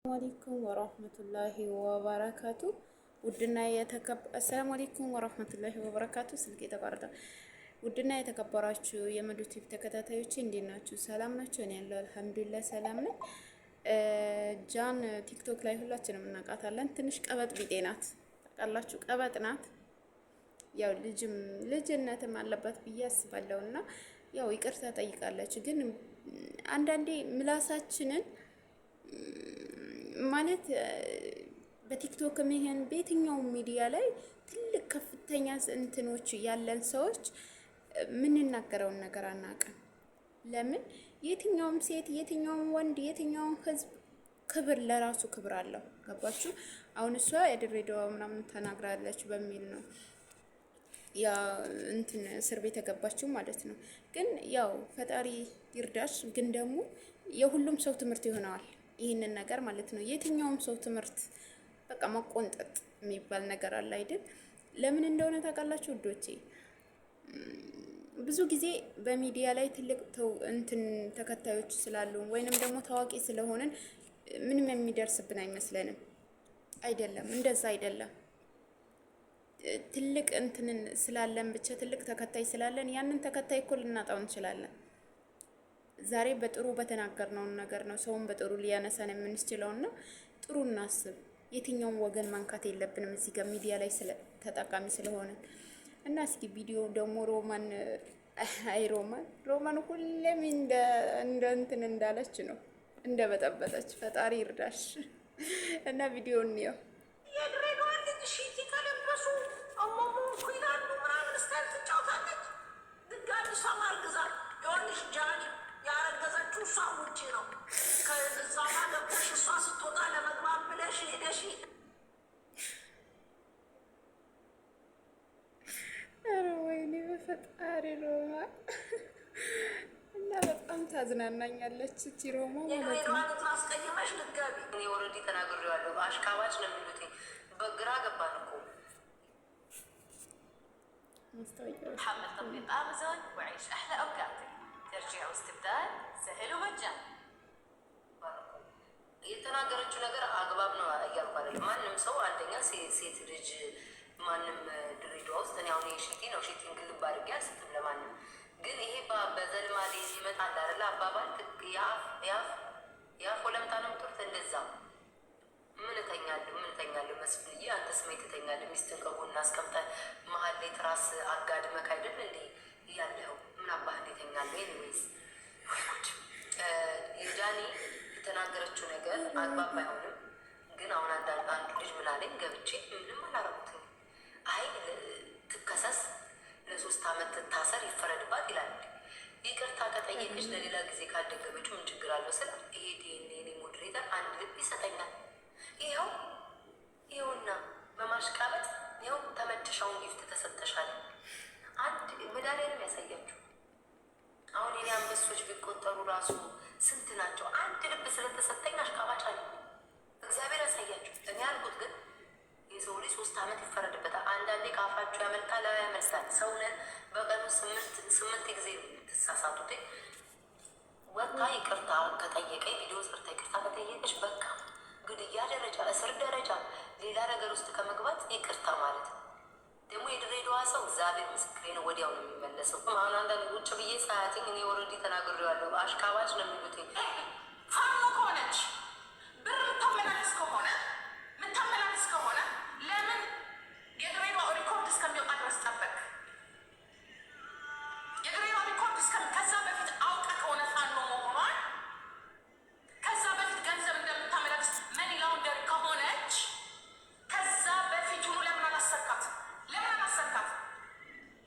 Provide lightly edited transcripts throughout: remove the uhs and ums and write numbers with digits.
አለይኩም ወራህመቱላሂ ወበረካቱ ውድና አሰላሙ አለይኩም ወራህመቱላሂ ወበረካቱ። ስልክ የተቋረጠ ውድና የተከበራችሁ የመዱቲቭ ተከታታዮች እንዴት ናችሁ? ሰላም ናችሁ? እኔ ያለው አልሐምዱሊላህ ሰላም ነኝ። ጃን ቲክቶክ ላይ ሁላችንም እናውቃታለን። ትንሽ ቀበጥ ቢጤ ናት፣ ታውቃላችሁ፣ ቀበጥ ናት። ያው ልጅነትም አለባት ብዬ አስባለሁና ያው ይቅርታ ጠይቃለች። ግን አንዳንዴ ምላሳችንን ማለት በቲክቶክም ይሄን በየትኛውም ሚዲያ ላይ ትልቅ ከፍተኛ እንትኖች ያለን ሰዎች የምንናገረውን ነገር አናውቅም። ለምን? የትኛውም ሴት፣ የትኛውም ወንድ፣ የትኛውም ህዝብ ክብር ለራሱ ክብር አለው። ገባችሁ? አሁን እሷ የድሬዳዋ ምናምን ተናግራለች በሚል ነው ያ እንትን እስር ቤት የገባችው ማለት ነው። ግን ያው ፈጣሪ ይርዳሽ። ግን ደግሞ የሁሉም ሰው ትምህርት ይሆነዋል ይህንን ነገር ማለት ነው። የትኛውም ሰው ትምህርት በቃ መቆንጠጥ የሚባል ነገር አለ አይደል? ለምን እንደሆነ ታውቃላችሁ ውዶቼ? ብዙ ጊዜ በሚዲያ ላይ ትልቅ እንትን ተከታዮች ስላሉ ወይንም ደግሞ ታዋቂ ስለሆንን ምንም የሚደርስብን አይመስለንም። አይደለም፣ እንደዛ አይደለም። ትልቅ እንትንን ስላለን ብቻ ትልቅ ተከታይ ስላለን ያንን ተከታይ እኮ ልናጣው እንችላለን። ዛሬ በጥሩ በተናገርነው ነገር ነው ሰውን በጥሩ ሊያነሳን የምንችለውና ጥሩ እናስብ። የትኛውን ወገን ማንካት የለብንም እዚህ ጋር ሚዲያ ላይ ተጠቃሚ ስለሆነ እና እስኪ ቪዲዮ ደግሞ ሮማን ሁሌም እንደ እንትን እንዳለች ነው እንደ በጠበጠች። ፈጣሪ ይርዳሽ እና ቪዲዮ እንየው። ፈጣሪ ሮማ እና በጣም ታዝናናኛለች እቺ ሮማ ማለት ነው። አስቀይመሽ ልትገቢ እኔ ኦልሬዲ ተናግሬዋለሁ። አሽቃባጭ ነው የሚሉት። በግራ ገባን እኮ حمل تطبيق امازون وعيش احلى اوقاتك. ترجيع واستبدال سهل ومجاني. የተናገረችው ነገር አግባብ ነው እያልኩ አይደለም። ማንም ሰው አንደኛ ሴት ልጅ ማንም ድሬዳዋ ውስጥ እኔ አሁን የሺቲ ነው ሺቲን ግልብ አድርጌ አልስትም ለማንም። ግን ይሄ በዘልማሌ የሚመጣ እንዳለ አባባል የአፍ ወለምታ ነው የምትሉት። እንደዛ ምን እተኛለሁ መስፍንዬ፣ አንተ ስሜት ትተኛለህ። ሚስትን ከጎን አስቀምጠህ መሀል ላይ ትራስ አጋድመህ አይደል እንዴ ያለው? ምን አባህ እንዴተኛለህ? ኤኒዌይስ የጃኒ የተናገረችው ነገር አግባብ አይሆንም። ግን አሁን አንድ ልጅ ምን አለኝ ገብቼ ምንም አላረጉትም። አይ ትከሰስ፣ ለ3 ዓመት ትታሰር፣ ይፈረድባት ይላል። ይቅርታ ከጠየቀች ለሌላ ጊዜ ካልደገመችው ምን ችግር አለው? ስለ ይሄ ዲኤንኤ ሞዴሬተር አንድ ልብ ይሰጠኛል። ይኸውና በማሽቃበጥ ይኸው ተመድሻውን ጊፍት ተሰጠሻል። አንድ መድኃኒዓለም ያሳያችሁ። አሁን የኔ አንበሶች ቢቆጠሩ ራሱ ስንት ናቸው? አንድ ልብ ስለተሰጠኝ አሽቃባጭ አለ። እግዚአብሔር ያሳያችሁ። እኔ ያልኩት ግን የሰው ልጅ 3 ዓመት ይፈረድበታል። አንዳንዴ ከአፋችሁ ያመልጣል፣ ያመልጣል። ሰውነን በቀኑ 8 ጊዜ ትሳሳቱት። ወጣ ይቅርታ ከጠየቀኝ ቪዲዮ ሰርታ ይቅርታ ከጠየቀች በቃ ግድያ ደረጃ፣ እስር ደረጃ፣ ሌላ ነገር ውስጥ ከመግባት ይቅርታ ማለት ነው። ደግሞ የድሬዳዋ ሰው እግዚአብሔር ምስክሬ ነው፣ ወዲያው ነው የሚመለሰው። አሁን አንዳንድ ውጭ ብዬ ሳያትኝ እኔ ኦልሬዲ ተናግሬዋለሁ። አሽቃባጭ ነው የሚሉት። ፋኖ ከሆነች ብር የምታመላልስ ከሆነ ለምን የድሬዳዋ ሪኮርድ እስከሚወጣ ድረስ ጠበቅ? የድሬዳዋ ሪኮርድ ከዛ በፊት አውቀ ከሆነ ፋኖ መሆኗን ከዛ በፊት ገንዘብ እንደምታመላልስ መኒ ላውንደሪ ከሆነች ከዛ በፊት ሆኖ ለምን አላሰርካት?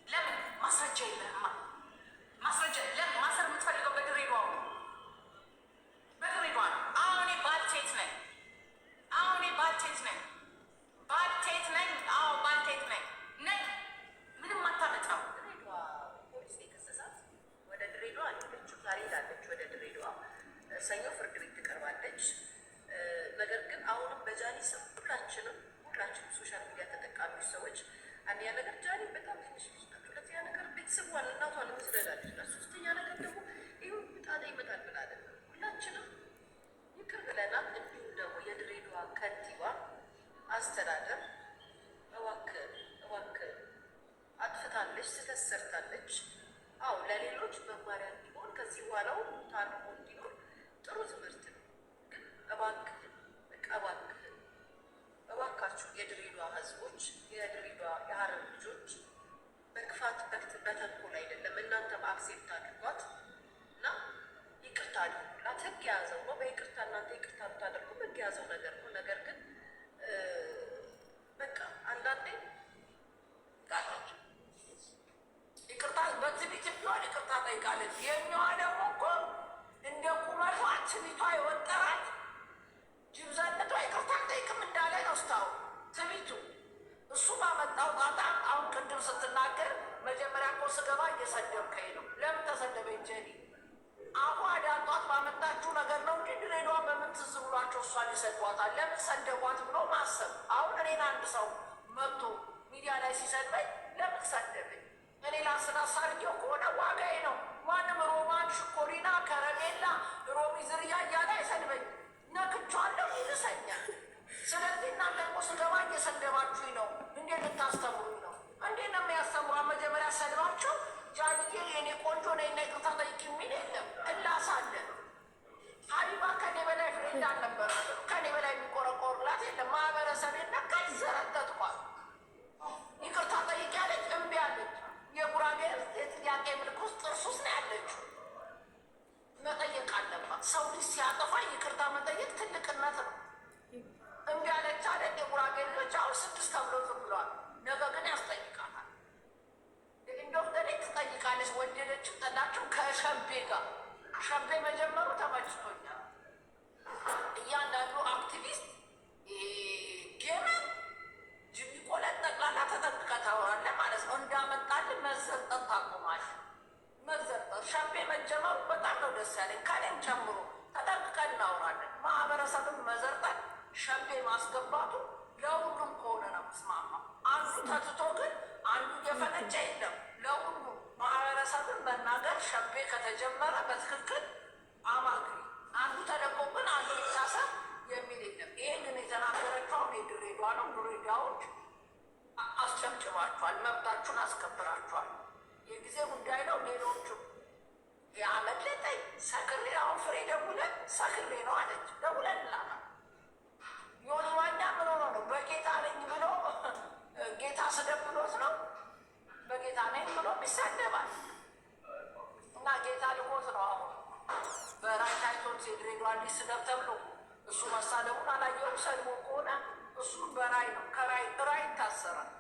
ለምን ማስረጃ የለህማ? ማስረጃ ለምን ማሰር የምትፈልገው በድሬዳዋ ነው። አሁን ባልቴት ነኝ። ምንም አታመጣም። ድሬዳዋ ፖሊስ የከሰሳት ወደ ድሬዳዋ አለችው። ዛሬ ሄዳለች ወደ ድሬዳዋ። ሰኞ ፍርድ ቤት ትቀርባለች። ነገር ግን አሁንም በጃኒ ስም ሁላችንም ሶሻል ሚዲያ ተጠቃሚዎች ሰዎች አንደኛ ነገር ጃኒ በጣም ትንሽ ልጅ ናት። ሁለተኛ ነገር ቤተሰቧን እናቷን ትረዳለች። ሶስተኛ ነገር ደግሞ ይሁን ጣጣ ይመጣል ብላለን። ሁላችንም ይቅር ብለናል። እንዲሁም ደግሞ ከንቲባ አስተዳደር እባክህ አጥፍታለች፣ ስህተት ሰርታለች። አዎ ለሌሎች መማሪያ እንዲሆን ከዚህ በኋላው ታርሞ እንዲኖር ጥሩ ትምህርት ነው። ግን እባካችሁ የድሬዳዋ ህዝቦች፣ የድሬዳዋ የሀረር ልጆች በክፋት በተንኮል አይደለም። እናንተም አክሴፕት አድርጓት እና ይቅርታ አድርጉላት። ህግ የያዘው ነው። በይቅርታ እናንተ ይቅርታ ብታደርጉ ህግ የያዘው ነገር ነው። ነገር ግን በቃ አንዳንዴ ይቅርታ በትቢት ቢሆን ይቅርታ ጠይቃለች። የኛዋ ደግሞ እኮ እንደ ቁመቷ ትቢቷ የወጠራት ጅብዘነቷ ይቅርታ ጠይቅም እንዳለ ነው ስታው ትቢቱ እሱ ባመጣው ጣጣ። አሁን ቅድም ስትናገር መጀመሪያ እኮ ስገባ እየሰደብከኝ ነው። ለምን ተሰደበኝ? ጀኒ አሁ አዳጧት ባመጣችሁ ነገር ነው እንጂ ድሬዳዋ በምን ትዝ ብሏቸው እሷን ይሰድቧታል? ለምን ሰደቧት ብሎ ማሰብ። አሁን እኔን አንድ ሰው መጥቶ ሚዲያ ላይ ሲሰድበኝ ለምን ሰደበኝ? እኔ ላስናሳ አድርጌው ከሆነ ዋጋዬ ነው። ማንም ሮማን፣ ሽኮሪና፣ ከረሜላ፣ ሮሚ ዝርያ እያለ አይሰድበኝ። ነክቼዋለሁ ይልሰኛል። ስለዚህ እናንተ እኮ ስገባ እየሰደባችሁኝ ነው። እንዴት ልታስተምሩኝ ነው? እንዴት ነው የሚያስተምሯ? መጀመሪያ ሰድባቸው ጃንዬ የኔ ቆንጆ ነኝ እና ይቅርታ ጠይቂ የሚል የለም። እላሳለ ሀቢባ ከኔ በላይ ፍሬንድ አልነበረ። ከኔ በላይ የሚቆረቆርላት የለም። ማህበረሰብ ነካ ይዘረጠጥቋል። ይቅርታ ጠይቂ ያለች እምቢ አለች። የጉራጌ የጥያቄ ምልክ ውስጥ ጥርሱስ ነው ያለችው። መጠየቅ አለባት። ሰው ልጅ ሲያጠፋ ይቅርታ መጠየቅ ትልቅነት ነው። እምቢ አለች አለ። የጉራጌ ልጆች አሁን 6 ተብሎ ዝም ብለዋል። ነገ ግን ያስጠይቃታል። እንደወደደ ትጠይቃለች። ወደደችም ጠላችም ከሸቤ ጋር ሸቤ መጀመሩ ተመችቶኛል። እያንዳንዱ አክቲቪስት ጌመን ጅሚቆለት ጠቅላላ ተጠንቅቀህ ታወራለህ ማለት ነው። እንዳመጣልህ መዘርጠት ታቆማለህ። መዘርጠት ሸቤ መጀመሩ በጣም ነው ደስ ያለኝ። ከኔም ጨምሮ ተጠንቅቀን እናወራለን። ማህበረሰብን መዘርጠት ሸቤ ማስገባቱ ለሁሉም ከሆነ ነው ምስማማ። አንዱ ተትቶ ግን አንዱ እየፈነጨ የለም። ለሁሉም ማህበረሰብን መናገር ሸቤ ከተጀመረ በትክክል አማግሪ። አንዱ ተደቆ ግን አንዱ ይታሰብ የሚል የለም። ይሄ ግን የተናገረችው የድሬዳዋ ነው። ድሬዳዎች አስጨብጭባችኋል፣ መብታችሁን አስከብራችኋል። የጊዜ ጉዳይ ነው። ሌሎቹም ያመለጠኝ ሰክሬ አሁን ፍሬ ደውለን ሰክሬ ነው አለች። ደውለን ላላ የሆነ ዋኛ ምን ሆኖ ነው? በጌታ ነኝ ብሎ ጌታ ስደብ ብሎት ነው። በጌታ ነኝ ብሎ ይሰደባል። እና ጌታ ልኮት ነው። አሁን በራይ ታይቶት የድሬዳዋ ልጅ ስደብ ተብሎ እሱ መሳደቡን አላየሁም። ሰድቦ ከሆነ እሱ በራይ ነው። ከራይ ይታሰራል።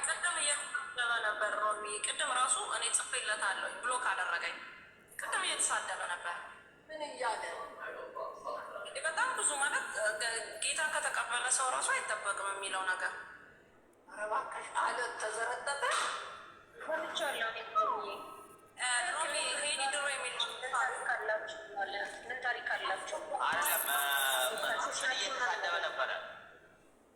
ቅድም እየተሳደበ ነበር ሮሚ። ቅድም ራሱ እኔ ጽፌለታለሁ ብሎክ አደረገኝ። ቅድም እየተሳደበ ነበር። ምን እያለ በጣም ብዙ ማለት ጌታ ከተቀበለ ሰው ራሱ አይጠበቅም የሚለው ነገር። ኧረ እባክሽ አለ ተዘረጠጠ ሆንቻለሁ ሮሚ ሄዲ ድሮ የሚል ምን ታሪክ አላቸው? እየተሳደበ ነበረ።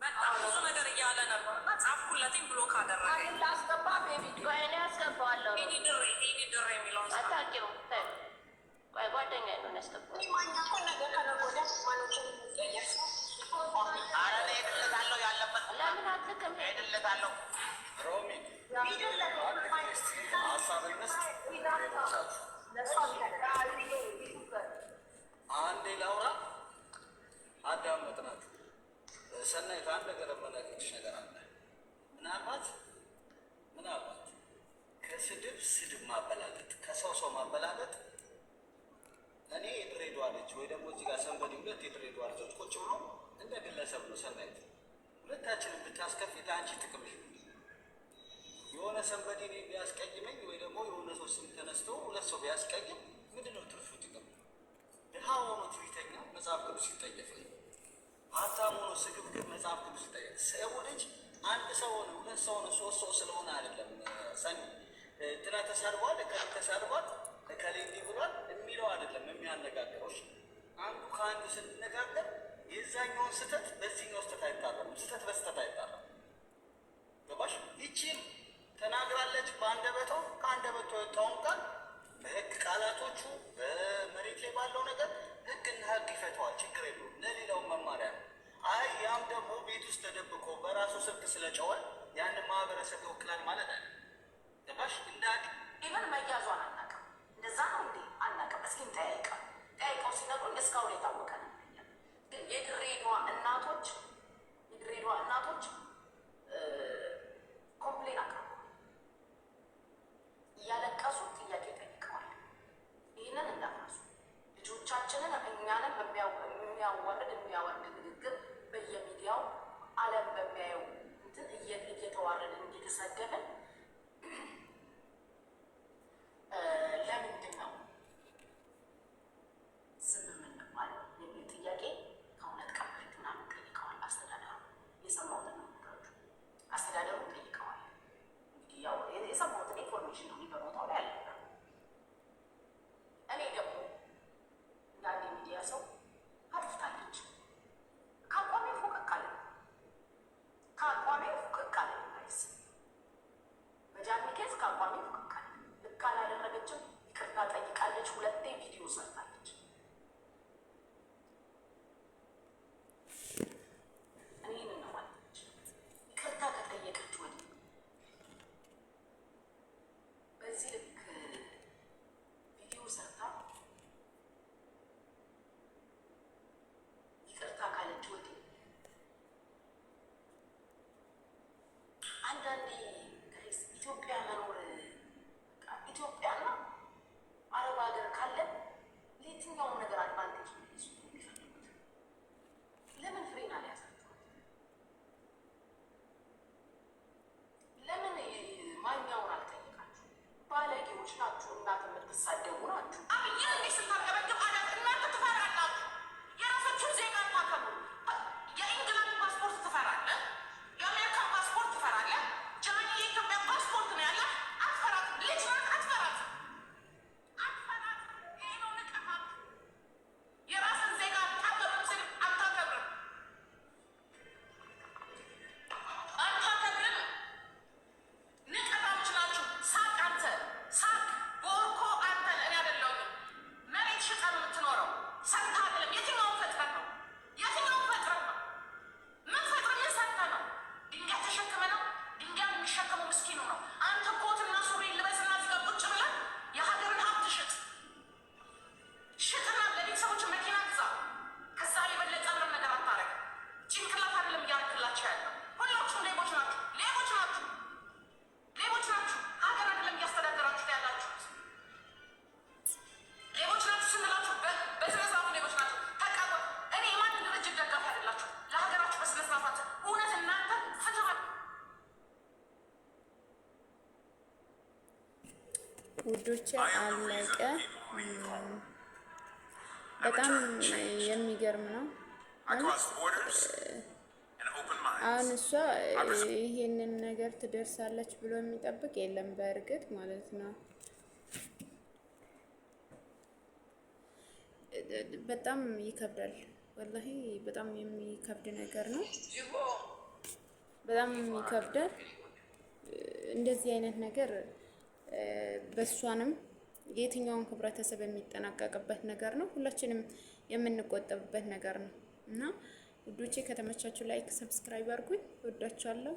በጣም ብዙ ነገር እያለ ነበር እና ጻፍኩለትኝ ብሎክ አደረገኝ። ላስገባ ቤቢ እኔ ያስገባዋለሁ። ሄዲ ድሮ የሚለውን አታውቂውም? ጓደኛዬ ነው ያስገባው። አረ ሄድለታለሁ፣ ያለበት ለምን አትልክም? ሄድለታለሁ። ሮሚ ሀሳብ እንስጥ። አንዴ ላውራ፣ አዳመጥናችሁ። ሰናይት አንድ ነገር የምነግርሽ ነገር አለ። ምናልባት ከስድብ ስድብ ማበላለጥ፣ ከሰው ማበላለጥ እኔ የድሬዳዋ ልጅ ወይ ደግሞ እዚህ ጋር ሰንበዲ ሁለት የድሬዳዋ ልጆች ቁጭ ብሎ እንደ ግለሰብ ነው ሰናይት ሁለታችንን ብታስከፊ ለአንቺ ጥቅምሽ የሆነ ሰንበዲ እኔ ቢያስቀይመኝ ወይ ደግሞ የሆነ ሰው ስም ተነስቶ ሁለት ሰው ቢያስቀይም ምንድነው ትርፉ ጥቅም? ድሃ ሆኖ ትዕቢተኛ መጽሐፍ ቅዱስ ይጠየፋል። ሀብታም ሆኖ ስግብግብ መጽሐፍ ቅዱስ ይጠየፋል። ሰው ልጅ አንድ ሰው ሆነ ሁለት ሰው ሆነ ሶስት ሰው ስለሆነ አይደለም ሰኒ እንትና ተሳድቧል፣ እከሌ ተሳድቧል፣ እከሌ እንዲህ ብሏል የሚለው አይደለም የሚያነጋግረው። አንዱ ከአንዱ ስንነጋገር የዛኛውን ስህተት በዚህኛው ስህተት አይታረም፣ ስህተት በስህተት አይታረም። ገባሽ? ይቺም ተናግራለች በአንደበቷ፣ ከአንደበቷ የወጣውን ቃል በህግ ቃላቶቹ በመሬት ላይ ባለው ነገር ህግና ህግ ይፈተዋል፣ ችግር የለውም። ለሌላው መማሪያ ነው። አይ ያም ደግሞ ቤት ውስጥ ተደብቆ በራሱ ስልክ ስለጨወ ያንን ማህበረሰብ ይወክላል ማለት አለ። ገባሽ? ኢቨን መያዟን አናውቅም። እንደዛ ነው እንዴ? አናውቅም። እስኪ ጠያይቀው ሲነግሩኝ እስካሁን የታወቀ ነው። ግን የድሬዳዋ እናቶች ኮምፕሌን አቅርበዋል። እያለቀሱ ጥያቄ ጠይቀዋል። ይህንን እንዳትረሱ። ልጆቻችንን እኛንም የሚያወርድ ንግግር በየሚዲያው ዓለም በሚያየው እንትን እየተዋረድን እየተሰደብን ለምንድን ነው ዝም የምንባለው የሚል ጥያቄ ከእውነት ቀን በፊት ምናምን ጠይቀዋል። አስተዳደሩ የሰማሁትን ነው ነገሮቹ። አስተዳደሩ ጠይቀዋል። እንግዲህ ያው የሰማሁትን ኢንፎርሜሽን ነው በቦታው ላይ አለ። እኔ ደግሞ እንዳንድ ሚዲያ ሰው አጥፍታለች ከአቋሜ ፎቀቅ አለ ስ በጃኒ ኬዝ ከአቋሜ ፎቀቅ አለ። ልክ አላደረገችም፣ ይቅርታ ጠይቃለች። 2 ቪዲዮ ሰርታለች። እኔ ይህንን ነው ማለች። ይቅርታ ከጠየቀች ወዲህ በዚህ ልክ ቪዲዮ ሰርታ ይቅርታ ካለች ወዲህ አንዳንዴ ኢትዮጵያ መኖር ኢትዮጵያና አረብ ሀገር ካለን ለየትኛውም ነገር አድቫንቴጅ ሊሱ የሚፈልጉት ለምን ፍሬን አልያዛችሁም? ለምን ማኛውን አልጠየቃችሁ? ባለጌዎች ናችሁ። እናት የምትሳደቡ ናችሁ። አብይ እንዲህ ስታገበግብ እናንተ ትፈራላችሁ። የራሳችሁን ዜጋ ታከብሩ። የኢንግላንድ ፓስፖርት ትፈራለህ፣ የአሜሪካን ፓስፖርት ትፈራለህ። ጃኒ የኢትዮጵያ ፓስፖርት ነው ያለ። አትፈራትም። ልጅ ናት። አትፈራትም። ይሄ ነው ንቀት። የራስን ዜጋ አታከብርም ስል አታከብርም። ንቀታሞች ናችሁ። ሳቅ አንተ ሳቅ ቦርኮ አንተ እኔ አይደለሁም። መሬት ሽጠህ ነው የምትኖረው። ሰርተህ አይደለም። የትኛውን ፈጥረህ ነው? ምን ፈጥረህ ምን ሰርተህ ነው? ድንጋይ ተሸክመህ ነው? ድንጋይ የሚሸከመው ምስኪኑ ነው። አንተ ኮትና ሱሪ ልበስና እዚህ ጋር ቁጭ ብለህ የሀገርን ሀብት ሽጥና ለቤተሰቦች መኪና ግዛ። ከዛ የበለጠ ምንም ነገር አታረግ። ጭንቅላት አይደለም እያደረግላቸው ያለው። ሁላችሁም ሌቦች ናችሁ። ሀገር አይደለም እያስተዳደራችሁ ያላችሁት። ሌቦች ናችሁ ስንላችሁ በስነ ስርዓቱ ሌቦች ናችሁ። ተቃወ እኔ የማንም ድርጅት ደጋፊ አይደላችሁ። ለሀገራችሁ በስነ ስርዓት እውነት እናንተ ፍትሀት ውዶቼ አለቀ። በጣም የሚገርም ነው። አሁን እሷ ይሄንን ነገር ትደርሳለች ብሎ የሚጠብቅ የለም በእርግጥ ማለት ነው። በጣም ይከብዳል። ወላሂ በጣም የሚከብድ ነገር ነው። በጣም ይከብዳል። እንደዚህ አይነት ነገር በእሷንም የትኛውን ህብረተሰብ የሚጠናቀቅበት ነገር ነው። ሁላችንም የምንቆጠብበት ነገር ነው እና ውዶቼ ከተመቻችሁ ላይክ፣ ሰብስክራይብ አድርጉኝ። ወዳችኋለሁ።